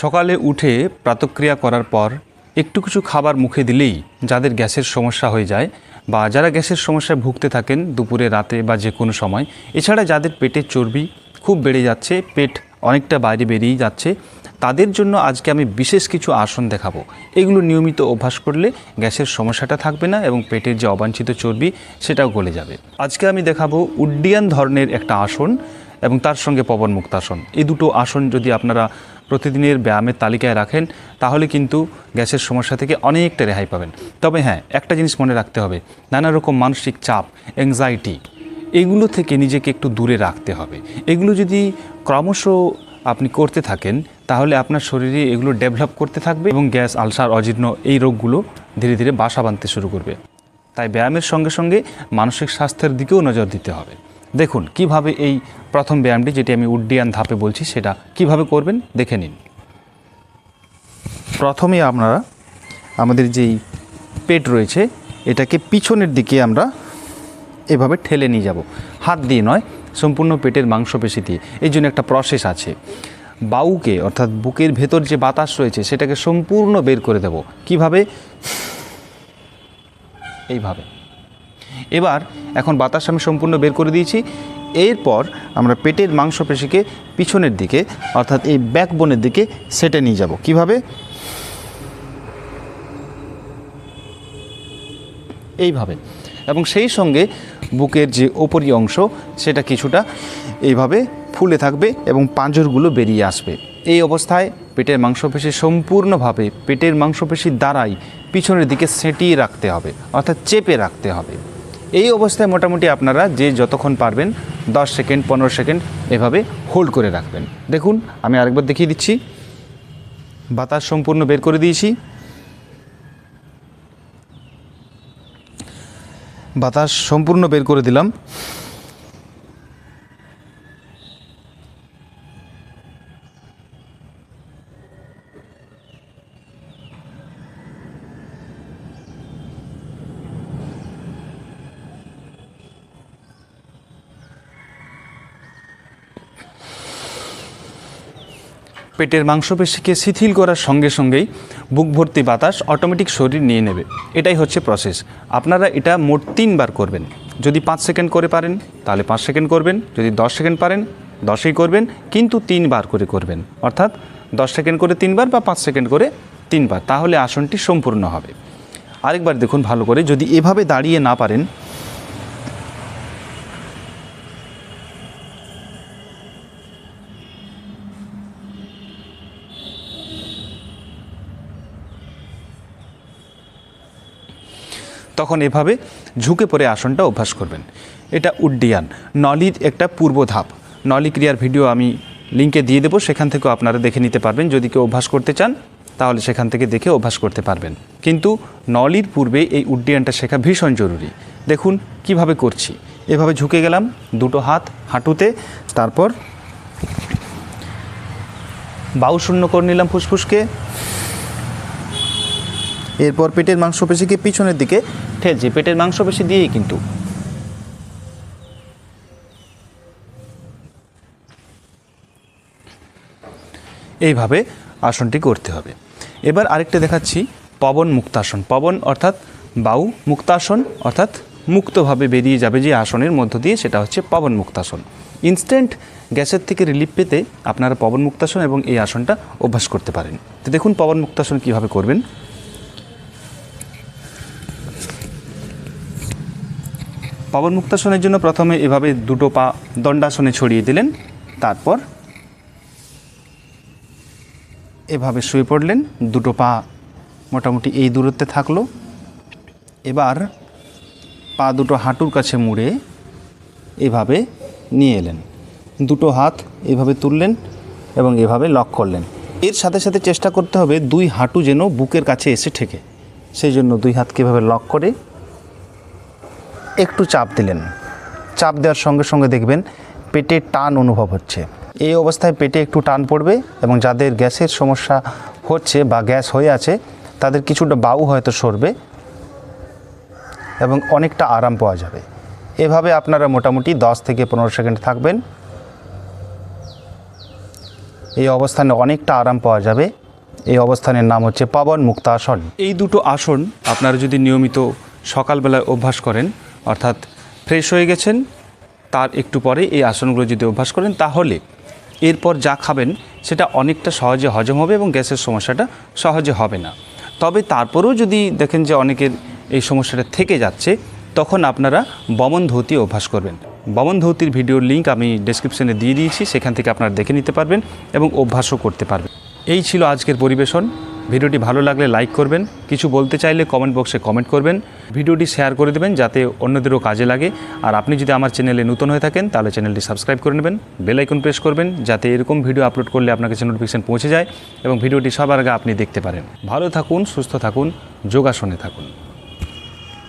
সকালে উঠে প্রাতঃক্রিয়া করার পর একটু কিছু খাবার মুখে দিলেই যাদের গ্যাসের সমস্যা হয়ে যায় বা যারা গ্যাসের সমস্যায় ভুগতে থাকেন দুপুরে রাতে বা যে কোনো সময়, এছাড়া যাদের পেটের চর্বি খুব বেড়ে যাচ্ছে, পেট অনেকটা বাইরে বেরিয়ে যাচ্ছে, তাদের জন্য আজকে আমি বিশেষ কিছু আসন দেখাবো। এগুলো নিয়মিত অভ্যাস করলে গ্যাসের সমস্যাটা থাকবে না এবং পেটের যে অবাঞ্ছিত চর্বি সেটাও গলে যাবে। আজকে আমি দেখাবো উড্ডিয়ান ধরনের একটা আসন এবং তার সঙ্গে পবন মুক্তাসন। এই দুটো আসন যদি আপনারা প্রতিদিনের ব্যায়ামের তালিকায় রাখেন তাহলে কিন্তু গ্যাসের সমস্যা থেকে অনেকটা রেহাই পাবেন। তবে হ্যাঁ, একটা জিনিস মনে রাখতে হবে, নানা রকম মানসিক চাপ, অ্যাংজাইটি, এগুলো থেকে নিজেকে একটু দূরে রাখতে হবে। এগুলো যদি ক্রমশ আপনি করতে থাকেন তাহলে আপনার শরীরে এগুলো ডেভেলপ করতে থাকবে এবং গ্যাস, আলসার, অজীর্ণ এই রোগগুলো ধীরে ধীরে বাসা বাঁধতে শুরু করবে। তাই ব্যায়ামের সঙ্গে সঙ্গে মানসিক স্বাস্থ্যের দিকেও নজর দিতে হবে। দেখুন কিভাবে এই প্রথম ব্যায়ামটি, যেটি আমি উড্ডিয়ান ধাপে বলছি, সেটা কিভাবে করবেন দেখে নিন। প্রথমে আমরা আমাদের যেই পেট রয়েছে এটাকে পিছনের দিকে আমরা এভাবে ঠেলে নিয়ে যাব, হাত দিয়ে নয়, সম্পূর্ণ পেটের মাংসপেশি দিয়ে। এই জন্য একটা প্রসেস আছে। বাউকে অর্থাৎ বুকের ভেতর যে বাতাস রয়েছে সেটাকে সম্পূর্ণ বের করে দেব। কিভাবে? এইভাবে। এবার এখন বাতাস আমি সম্পূর্ণ বের করে দিয়েছি। এরপর আমরা পেটের মাংসপেশিকে পিছনের দিকে অর্থাৎ এই ব্যাকবোনের দিকে সেটে নিয়ে যাব। কিভাবে? এইভাবে। এবং সেই সঙ্গে বুকের যে ওপরি অংশ সেটা কিছুটা এইভাবে ফুলে থাকবে এবং পাঁজরগুলো বেরিয়ে আসবে। এই অবস্থায় পেটের মাংসপেশি সম্পূর্ণভাবে পেটের মাংসপেশির দ্বারাই পিছনের দিকে সেটিয়ে রাখতে হবে, অর্থাৎ চেপে রাখতে হবে। এই অবস্থায় মোটামুটি আপনারা যে যতক্ষণ পারবেন 10 সেকেন্ড 15 সেকেন্ড এভাবে হোল্ড করে রাখবেন। দেখুন আমি আরেকবার দেখিয়ে দিচ্ছি। বাতাস সম্পূর্ণ বের করে দিয়েছি। বাতাস সম্পূর্ণ বের করে দিলাম। পেটের মাংসপেশিকে শিথিল করার সঙ্গে সঙ্গেই বুক ভর্তি বাতাস অটোমেটিক শরীর নিয়ে নেবে। এটাই হচ্ছে প্রসেস। আপনারা এটা মোট 3 বার করবেন। যদি 5 সেকেন্ড করে পারেন তাহলে 5 সেকেন্ড করবেন, যদি 10 সেকেন্ড পারেন 10ই করবেন, কিন্তু 3 বার করে করবেন। অর্থাৎ 10 সেকেন্ড করে 3 বার বা 5 সেকেন্ড করে 3 বার, তাহলে আসনটি সম্পূর্ণ হবে। আরেকবার দেখুন ভালো করে। যদি এভাবে দাঁড়িয়ে না পারেন তখন এভাবে ঝুঁকে পড়ে আসনটা অভ্যাস করবেন। এটা উড্ডিয়ান নলির একটা পূর্ব ধাপ। নলি ক্রিয়ার ভিডিও আমি লিঙ্কে দিয়ে দেবো, সেখান থেকেও আপনারা দেখে নিতে পারবেন। যদি কেউ অভ্যাস করতে চান তাহলে সেখান থেকে দেখে অভ্যাস করতে পারবেন। কিন্তু নলির পূর্বে এই উড্ডিয়ানটা শেখা ভীষণ জরুরি। দেখুন কিভাবে করছি। এভাবে ঝুঁকে গেলাম, দুটো হাত হাঁটুতে, তারপর বাহু শূন্য করে নিলাম ফুসফুসকে। এরপর পেটের মাংসপেশিকে পিছনের দিকে ঠেলছি, পেটের মাংসপেশি দিয়েই কিন্তু। এইভাবে আসনটি করতে হবে। এবার আরেকটা দেখাচ্ছি, পবন মুক্তাসন। পবন অর্থাৎ বায়ু, মুক্তাসন অর্থাৎ মুক্তভাবে বেরিয়ে যাবে যে আসনের মধ্য দিয়ে, সেটা হচ্ছে পবন মুক্তাসন। ইনস্ট্যান্ট গ্যাসের থেকে রিলিফ পেতে আপনারা পবন মুক্তাসন এবং এই আসনটা অভ্যাস করতে পারেন। তো দেখুন পবন মুক্তাসন কীভাবে করবেন। পবন মুক্তাসনের জন্য প্রথমে এভাবে দুটো পা দণ্ডাসনে ছড়িয়ে দিলেন, তারপর এভাবে শুয়ে পড়লেন, দুটো পা মোটামুটি এই দূরত্বে থাকলো। এবার পা দুটো হাঁটুর কাছে মুড়ে এভাবে নিয়ে এলেন, দুটো হাত এভাবে তুললেন এবং এভাবে লক করলেন। এর সাথে সাথে চেষ্টা করতে হবে 2 হাঁটু যেন বুকের কাছে এসে ঠেকে। সেই জন্য 2 হাতকে এভাবে লক করে একটু চাপ দিলেন। চাপ দেওয়ার সঙ্গে সঙ্গে দেখবেন পেটে টান অনুভব হচ্ছে। এই অবস্থায় পেটে একটু টান পড়বে এবং যাদের গ্যাসের সমস্যা হচ্ছে বা গ্যাস হয়ে আছে তাদের কিছুটা বাহু হয়তো সরবে এবং অনেকটা আরাম পাওয়া যাবে। এভাবে আপনারা মোটামুটি 10 থেকে 15 সেকেন্ড থাকবেন। এই অবস্থানে অনেকটা আরাম পাওয়া যাবে। এই অবস্থানের নাম হচ্ছে পাবন মুক্তাসন। এই দুটো আসন আপনারা যদি নিয়মিত সকালবেলায় অভ্যাস করেন, অর্থাৎ ফ্রেশ হয়ে গেছেন তার একটু পরে এই আসনগুলো যদি অভ্যাস করেন, তাহলে এরপর যা খাবেন সেটা অনেকটা সহজে হজম হবে এবং গ্যাসের সমস্যাটা সহজে হবে না। তবে তারপরেও যদি দেখেন যে অনেকের এই সমস্যাটা থেকে যাচ্ছে, তখন আপনারা বমন ধৌতি অভ্যাস করবেন। বমন ধৌতির ভিডিওর লিঙ্ক আমি ডেসক্রিপশনে দিয়ে দিয়েছি, সেখান থেকে আপনারা দেখে নিতে পারবেন এবং অভ্যাসও করতে পারবেন। এই ছিল আজকের পরিবেশন। ভিডিওটি ভালো লাগলে লাইক করবেন, কিছু বলতে চাইলে কমেন্ট বক্সে কমেন্ট করবেন, ভিডিওটি শেয়ার করে দেবেন যাতে অন্যদেরও কাজে লাগে। আর আপনি যদি আমার চ্যানেলে নতুন হয়ে থাকেন তাহলে চ্যানেলটি সাবস্ক্রাইব করে নেবেন, বেল আইকন প্রেস করবেন যাতে এরকম ভিডিও আপলোড করলে আপনার কাছে নোটিফিকেশন পৌঁছে যায় এবং ভিডিওটি সবার আগে আপনি দেখতে পারেন। ভালো থাকুন, সুস্থ থাকুন, যোগাসনে থাকুন।